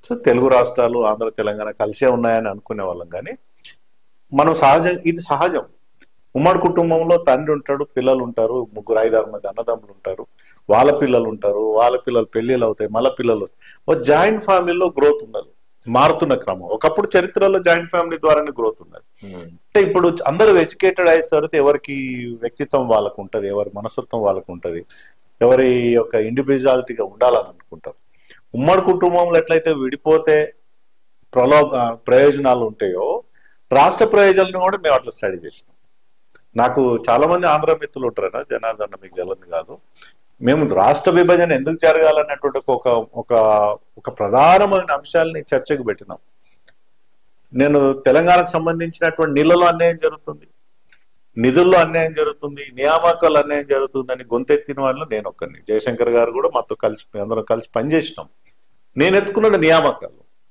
So Telugu రాష్ట్రాలు ఆంధ్ర తెలంగాణ కలిసే ఉన్నాయని అనుకునే వాళ్ళం. కానీ మనం ఇది సహజం. ఉమ్మడి కుటుంబంలో తండ్రి ఉంటాడు, పిల్లలు ఉంటారు, 3, 5, 6 మంది అన్నదమ్ములు ఉంటారు, వాళ్ళ పిల్లలు ఉంటారు, వాళ్ళ పిల్లలు పెళ్లిళ్ళు అవుతాయి, మళ్ళీ పిల్లలు. ఒక జాయింట్ ఫ్యామిలీలో గ్రోత్ ఉండదు, మారుతున్న క్రమం. ఒకప్పుడు చరిత్రలో జాయింట్ ఫ్యామిలీ ద్వారానే గ్రోత్ ఉన్నది. అంటే ఇప్పుడు అందరూ ఎడ్యుకేటెడ్ అయిన తర్వాత ఎవరికి వ్యక్తిత్వం వాళ్ళకు ఉంటది, ఎవరి మనస్తత్వం వాళ్ళకు ఉంటది, ఎవరి యొక్క ఇండివిజువాలిటీగా ఉండాలని అనుకుంటారు. ఉమ్మడి కుటుంబంలో ఎట్లయితే విడిపోతే ప్రయోజనాలు ఉంటాయో, రాష్ట్ర ప్రయోజనాలను కూడా మేము అట్లా స్టడీ చేసినాం. నాకు చాలా మంది ఆంధ్ర మిత్రులు ఉంటారు, జనార్దన్ మీకు జల్లని కాదు, మేము రాష్ట్ర విభజన ఎందుకు జరగాలన్నటువంటి ఒక ఒక ఒక ప్రధానమైన అంశాలని చర్చకు పెట్టినాం. నేను తెలంగాణకు సంబంధించినటువంటి నీళ్ళలో అన్యాయం జరుగుతుంది, నిధుల్లో అన్యాయం జరుగుతుంది, నియామకాలు అన్యాయం జరుగుతుందని గొంతెత్తిన వాళ్ళు నేను ఒక్కరిని. జయశంకర్ గారు కూడా మాతో కలిసి అందరం కలిసి పనిచేసినాం. నేను ఎత్తుకున్న నియామకాలు